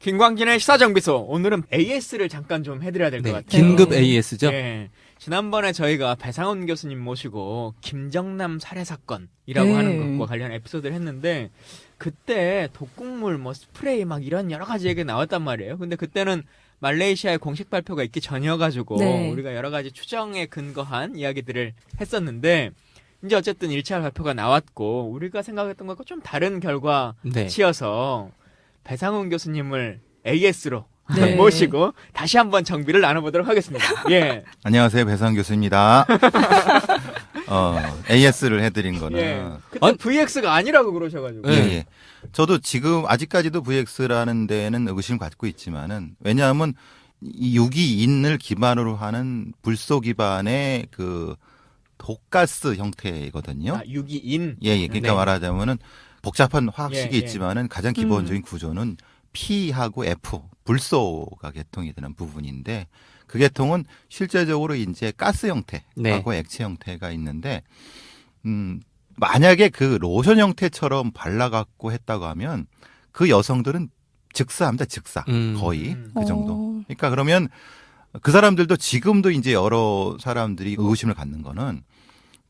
김광진의 시사정비소. 오늘은 AS를 잠깐 좀 해드려야 될 것 같아요. 긴급 AS죠? 네. 지난번에 저희가 배상훈 교수님 모시고 김정남 살해 사건이라고 하는 것과 관련 에피소드를 했는데 그때 독극물, 뭐 스프레이 막 이런 여러 가지 얘기가 나왔단 말이에요. 근데 그때는 말레이시아의 공식 발표가 있기 전이어가지고 우리가 여러 가지 추정에 근거한 이야기들을 했었는데 이제 어쨌든 1차 발표가 나왔고 우리가 생각했던 것과 좀 다른 결과치여서 배상훈 교수님을 AS로 모시고 다시 한번 정비를 나눠보도록 하겠습니다. 예. 안녕하세요, 배상훈 교수입니다. AS를 해드린 거는. 예. 그때 VX가 아니라고 그러셔가지고. 예. 저도 지금 아직까지도 VX라는 데는 의구심을 갖고 있지만은 왜냐하면 이 유기인을 기반으로 하는 불소 기반의 그 독가스 형태거든요. 아, 유기인. 예. 그러니까 말하자면은 복잡한 화학식이 있지만은 가장 기본적인 구조는 P하고 F, 불소가 개통이 되는 부분인데 그 계통은 실제적으로 이제 가스 형태하고 액체 형태가 있는데, 만약에 그 로션 형태처럼 발라갖고 했다고 하면 그 여성들은 즉사합니다, 즉사. 거의 그 정도. 그러니까 그러면 그 사람들도 지금도 이제 여러 사람들이 의구심을 갖는 거는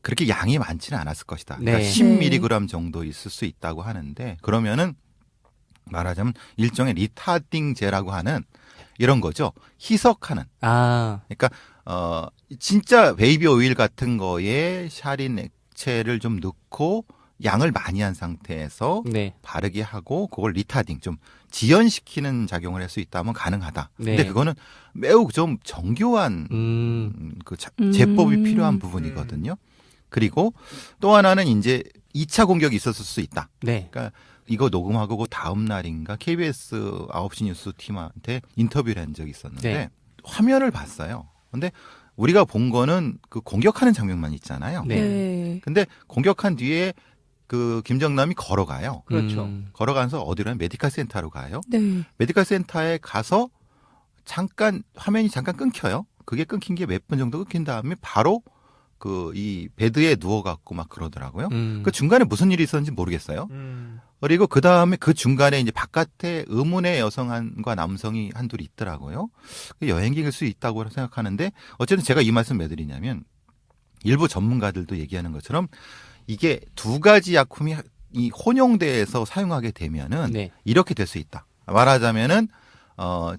그렇게 양이 많지는 않았을 것이다. 그러니까 10mg 정도 있을 수 있다고 하는데 그러면은 말하자면 일종의 리타딩제라고 하는 이런 거죠. 희석하는. 그러니까 진짜 베이비 오일 같은 거에 샤린 액체를 좀 넣고 양을 많이 한 상태에서 바르게 하고 그걸 리타딩 좀 지연시키는 작용을 할 수 있다면 가능하다. 근데 그거는 매우 좀 정교한 그 제법이 필요한 부분이거든요. 그리고 또 하나는 이제 2차 공격이 있었을 수 있다. 그러니까 이거 녹음하고 그 다음 날인가 KBS 9시 뉴스 팀한테 인터뷰를 한 적이 있었는데 화면을 봤어요. 근데 우리가 본 거는 그 공격하는 장면만 있잖아요. 근데 공격한 뒤에 그 김정남이 걸어가요. 그렇죠. 걸어가면서 어디로 가요? 메디컬 센터로 가요. 메디컬 센터에 가서 잠깐 화면이 잠깐 끊겨요. 그게 끊긴 게 몇 분 정도 끊긴 다음에 바로 그 이 베드에 누워갖고 막 그러더라고요. 그 중간에 무슨 일이 있었는지 모르겠어요. 그리고 그 다음에 그 중간에 이제 바깥에 의문의 여성과 남성이 한둘이 있더라고요. 여행객일 수 있다고 생각하는데 어쨌든 제가 이 말씀 왜 드리냐면 일부 전문가들도 얘기하는 것처럼 이게 두 가지 약품이 이 혼용돼서 사용하게 되면은 이렇게 될 수 있다. 말하자면은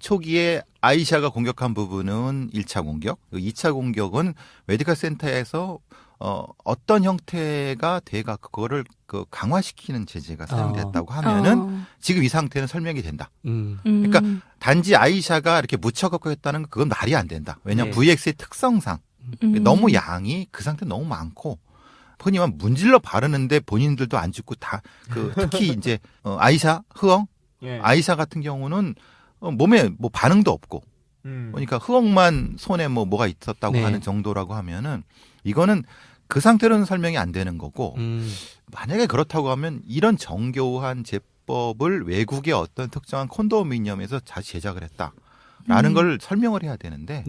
초기에 아이샤가 공격한 부분은 1차 공격, 2차 공격은 메디컬 센터에서 어떤 형태가 돼가 그거를 그 강화시키는 제재가 사용됐다고 하면은 지금 이 상태는 설명이 된다. 그러니까 단지 아이샤가 이렇게 묻혀갖고 했다는 건 그건 말이 안 된다. 왜냐하면 VX의 특성상 너무 양이 그 상태 너무 많고 흔히 말 문질러 바르는데 본인들도 안 죽고 다 그 특히 이제 아이샤 흐엉 아이샤 같은 경우는 몸에 뭐 반응도 없고 그러니까 흐엉만 손에 뭐가 있었다고 하는 정도라고 하면은 이거는 그 상태로는 설명이 안 되는 거고 만약에 그렇다고 하면 이런 정교한 제법을 외국의 어떤 특정한 콘도미니엄에서 다시 제작을 했다라는 걸 설명을 해야 되는데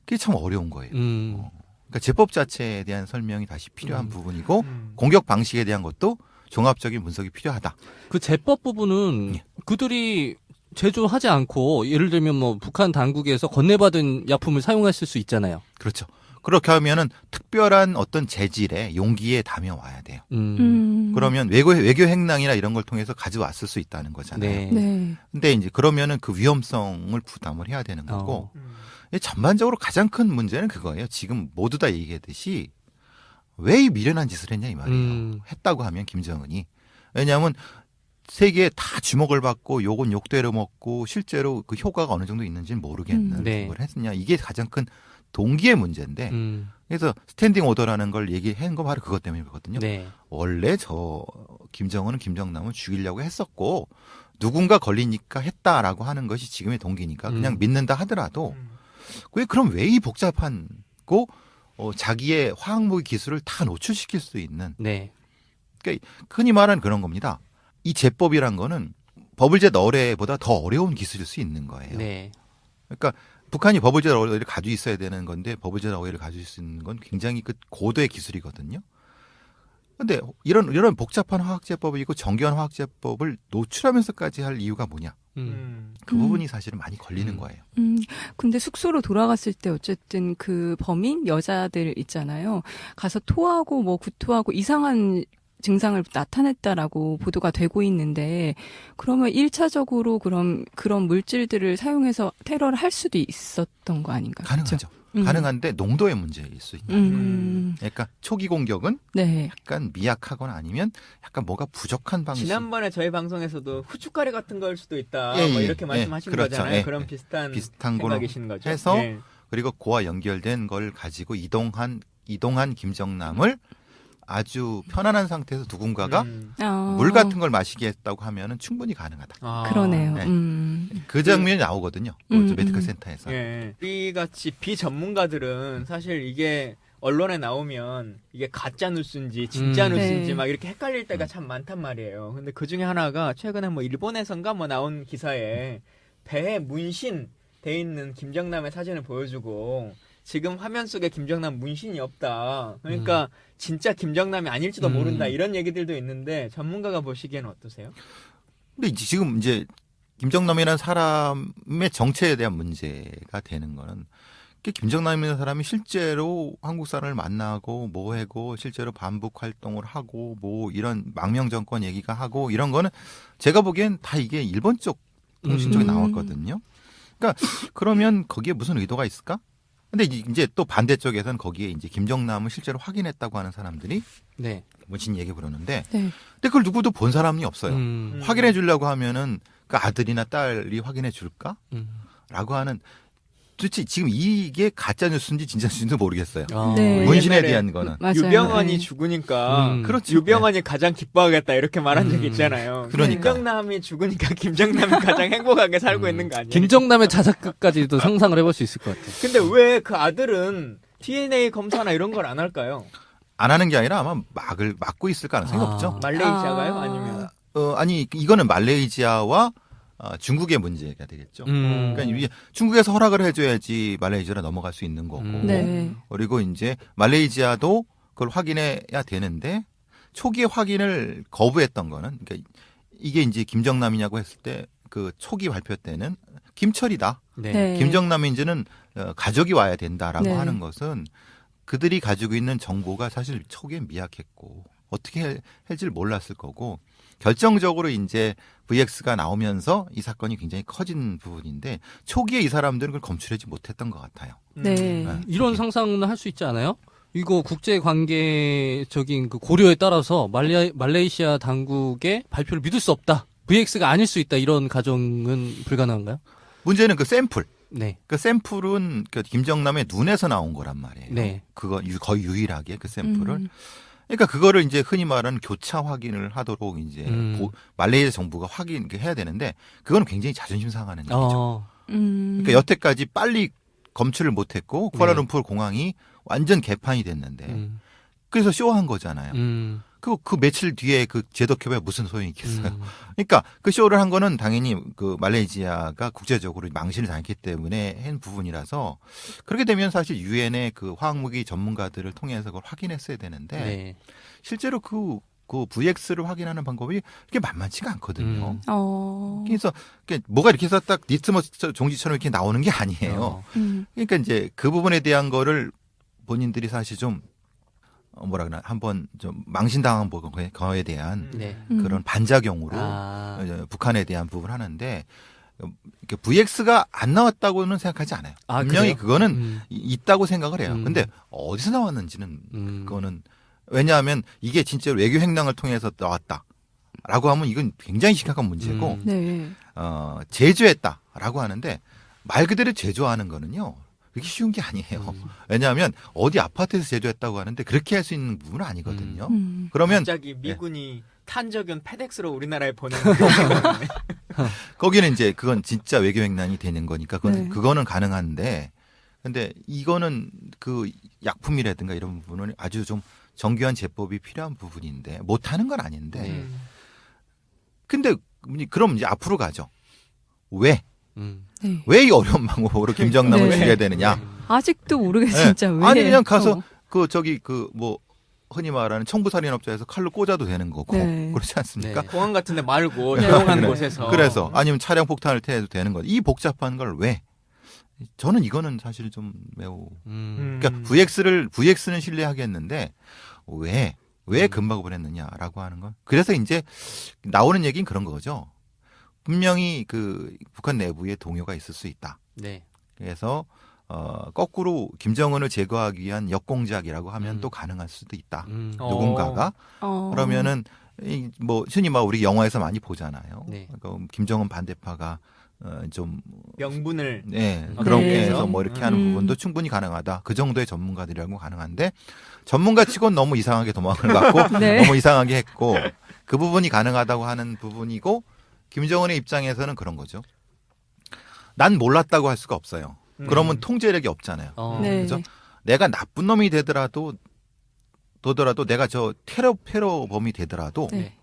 그게 참 어려운 거예요. 그러니까 제법 자체에 대한 설명이 다시 필요한 부분이고 공격 방식에 대한 것도 종합적인 분석이 필요하다. 그 제법 부분은 그들이 제조하지 않고 예를 들면 뭐 북한 당국에서 건네받은 약품을 사용했을 수 있잖아요. 그렇죠. 그렇게 하면은 특별한 어떤 재질의 용기에 담아와야 돼요. 그러면 외교 행랑이나 이런 걸 통해서 가져왔을 수 있다는 거잖아요. 근데 이제 그러면은 그 위험성을 부담을 해야 되는 거고 전반적으로 가장 큰 문제는 그거예요. 지금 모두 다 얘기했듯이 왜 이 미련한 짓을 했냐 이 말이에요. 했다고 하면 김정은이. 왜냐하면 세계에 다 주목을 받고 욕은 욕대로 먹고 실제로 그 효과가 어느 정도 있는지는 모르겠는 걸 했느냐. 이게 가장 큰 동기의 문제인데 그래서 스탠딩 오더라는 걸 얘기한 거 바로 그것 때문이거든요. 원래 저 김정은은 김정남을 죽이려고 했었고 누군가 걸리니까 했다라고 하는 것이 지금의 동기니까 그냥 믿는다 하더라도 그럼 왜 이 복잡한고 자기의 화학무기 기술을 다 노출시킬 수 있는 그러니까 흔히 말하는 그런 겁니다. 이 제법이란 거는 버블젯 어뢰보다 더 어려운 기술일 수 있는 거예요. 그러니까 북한이 버블젯 어뢰를 가지고 있어야 되는 건데 버블젯 어뢰를 가지고 수 있는 건 굉장히 그 고도의 기술이거든요. 근데 이런 복잡한 화학제법이고 정교한 화학제법을 노출하면서까지 할 이유가 뭐냐? 그 부분이 사실은 많이 걸리는 거예요. 근데 숙소로 돌아갔을 때 어쨌든 그 범인 여자들 있잖아요. 가서 토하고 뭐 구토하고 이상한 증상을 나타냈다라고 보도가 되고 있는데 그러면 1차적으로 그런 물질들을 사용해서 테러를 할 수도 있었던 거 아닌가요? 가능하죠. 그렇죠? 가능한데 농도의 문제일 수 있다. 그러니까 초기 공격은 네. 약간 미약하거나 아니면 약간 뭐가 부족한 방식. 지난번에 저희 방송에서도 후춧가리 같은 걸 수도 있다. 예, 뭐 예, 이렇게 말씀하신 그렇죠. 거잖아요. 예, 그런 예. 비슷한 걸로 생각이신 거죠. 해서 예. 그리고 그와 연결된 걸 가지고 이동한 김정남을 아주 편안한 상태에서 누군가가 물 같은 걸 마시게 했다고 하면은 충분히 가능하다. 그러네요. 네. 그 장면이 나오거든요. 메디컬 센터에서. 예. 우리 같이 비전문가들은 사실 이게 언론에 나오면 이게 가짜 뉴스인지 진짜 뉴스인지 네. 막 이렇게 헷갈릴 때가 참 많단 말이에요. 근데 그 중에 하나가 최근에 뭐 일본에선가 뭐 나온 기사에 배에 문신 돼 있는 김정남의 사진을 보여주고 지금 화면 속에 김정남 문신이 없다. 그러니까 진짜 김정남이 아닐지도 모른다. 이런 얘기들도 있는데 전문가가 보시기에는 어떠세요? 근데 지금 이제 김정남이라는 사람의 정체에 대한 문제가 되는 거는 김정남이라는 사람이 실제로 한국 사람을 만나고 뭐 하고 실제로 반북 활동을 하고 뭐 이런 망명 정권 얘기가 하고 이런 거는 제가 보기엔 다 이게 일본 쪽 통신 쪽에 나왔거든요. 그러니까 그러면 거기에 무슨 의도가 있을까? 근데 이제 또 반대쪽에서는 거기에 이제 김정남을 실제로 확인했다고 하는 사람들이 네. 뭐진 얘기 그러는데 네. 근데 그걸 누구도 본 사람이 없어요. 확인해 주려고 하면은 그 아들이나 딸이 확인해 줄까? 라고 하는 도대체 지금 이게 가짜 뉴스인지 진짜 뉴스인지 모르겠어요. 네. 문신에 대한 거는. 맞아요. 유병헌이 네. 죽으니까 그렇죠. 유병헌이 가장 기뻐하겠다 이렇게 말한 적이 있잖아요. 그러니까. 김정남이 죽으니까 김정남이 가장 행복하게 살고 있는 거 아니에요? 김정남의 자작극까지도 상상을 해볼 수 있을 것 같아요. 근데 왜 그 아들은 DNA 검사나 이런 걸 안 할까요? 안 하는 게 아니라 아마 막고 있을 가능성이 없죠. 말레이시아가요? 아니면? 아니 이거는 말레이시아와 중국의 문제가 되겠죠. 그러니까 이게 중국에서 허락을 해줘야지 말레이시아로 넘어갈 수 있는 거고. 네. 그리고 이제 말레이시아도 그걸 확인해야 되는데 초기에 확인을 거부했던 거는 그러니까 이게 이제 김정남이냐고 했을 때 그 초기 발표 때는 김철이다. 네. 네. 김정남인지는 가족이 와야 된다라고 네. 하는 것은 그들이 가지고 있는 정보가 사실 초기에 미약했고 어떻게 할지를 몰랐을 거고 결정적으로 이제 VX가 나오면서 이 사건이 굉장히 커진 부분인데 초기에 이 사람들은 그걸 검출하지 못했던 것 같아요. 네. 이런 상상은 할 수 있지 않아요? 이거 국제 관계적인 그 고려에 따라서 말레이시아 당국의 발표를 믿을 수 없다. VX가 아닐 수 있다. 이런 가정은 불가능한가요? 문제는 그 샘플. 네. 그 샘플은 그 김정남의 눈에서 나온 거란 말이에요. 네. 그거 거의 유일하게 그 샘플을. 그러니까 그거를 이제 흔히 말하는 교차 확인을 하도록 이제 말레이시아 정부가 해야 되는데 그거는 굉장히 자존심 상하는 일이죠. 그러니까 여태까지 빨리 검출을 못했고 쿠알라룸푸르 공항이 완전 개판이 됐는데 그래서 쇼한 거잖아요. 그 며칠 뒤에 그 제도협에 무슨 소용이 있겠어요. 그러니까 그 쇼를 한 거는 당연히 그 말레이시아가 국제적으로 망신을 당했기 때문에 한 부분이라서 그렇게 되면 사실 유엔의 그 화학무기 전문가들을 통해서 그걸 확인했어야 되는데 네. 실제로 그 VX를 확인하는 방법이 그렇게 만만치가 않거든요. 그래서 뭐가 이렇게 해서 딱 리트머스 종지처럼 이렇게 나오는 게 아니에요. 그러니까 이제 그 부분에 대한 거를 본인들이 사실 좀 뭐라 그러나 한번 좀 망신당한 거에 대한 네. 그런 반작용으로 북한에 대한 부분을 하는데 VX가 안 나왔다고는 생각하지 않아요. 분명히 그래요? 그거는 있다고 생각을 해요. 근데 어디서 나왔는지는 그거는 왜냐하면 이게 진짜 외교 횡령을 통해서 나왔다라고 하면 이건 굉장히 심각한 문제고 네. 제조했다라고 하는데 말 그대로 제조하는 거는요. 그렇게 쉬운 게 아니에요. 왜냐하면 어디 아파트에서 제조했다고 하는데 그렇게 할 수 있는 부분은 아니거든요. 그러면 갑자기 미군이 탄저균 페덱스로 우리나라에 보내는 거기는 이제 그건 진짜 외교 횡령이 되는 거니까 그거는 가능한데 근데 이거는 그 약품이라든가 이런 부분은 아주 좀 정교한 제법이 필요한 부분인데 못하는 건 아닌데 근데 그럼 이제 앞으로 가죠. 왜? 네. 왜 이 어려운 방법으로 김정남을 죽여야 되느냐? 아직도 모르겠어요, 진짜 왜. 아니 그냥 가서 흔히 말하는 청부살인업자에서 칼로 꽂아도 되는 거고 네. 그렇지 않습니까? 네. 공항 같은데 말고 네. 조용한 네. 곳에서. 그래서 아니면 차량 폭탄을 태워도 되는 것. 이 복잡한 걸 왜? 저는 이거는 사실 좀 매우 그러니까 VX는 신뢰하겠는데 왜 금박업을 했느냐라고 하는 건. 그래서 이제 나오는 얘기는 그런 거죠. 분명히 그 북한 내부에 동요가 있을 수 있다. 네. 그래서 거꾸로 김정은을 제거하기 위한 역공작이라고 하면 또 가능할 수도 있다. 누군가가 그러면은 뭐 흔히 막 우리 영화에서 많이 보잖아요. 네. 그러니까 김정은 반대파가 좀 명분을 그런 네. 게해서 뭐 이렇게 하는 부분도 충분히 가능하다. 그 정도의 전문가들이라고 가능한데 전문가 치곤 너무 이상하게 도망을 갔고 네. 너무 이상하게 했고 그 부분이 가능하다고 하는 부분이고 김정은의 입장에서는 그런 거죠. 난 몰랐다고 할 수가 없어요. 그러면 통제력이 없잖아요. 네. 그죠? 내가 나쁜 놈이 되더라도 내가 저 테러범이 되더라도 네.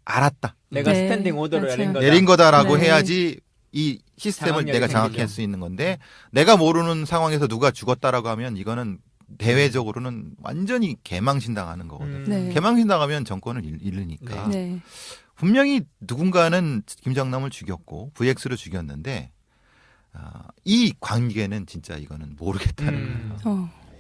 알았다. 내가 네. 스탠딩 오더를 맞아요. 내린 거다. 거다라고 네. 해야지 이 시스템을 장악력이 내가 생기죠. 장악할 수 있는 건데 내가 모르는 상황에서 누가 죽었다라고 하면 이거는 대외적으로는 완전히 개망신당하는 거거든요. 네. 개망신당하면 정권을 잃으니까 네. 분명히 누군가는 김정남을 죽였고 VX를 죽였는데 이 관계는 진짜 이거는 모르겠다는 거예요.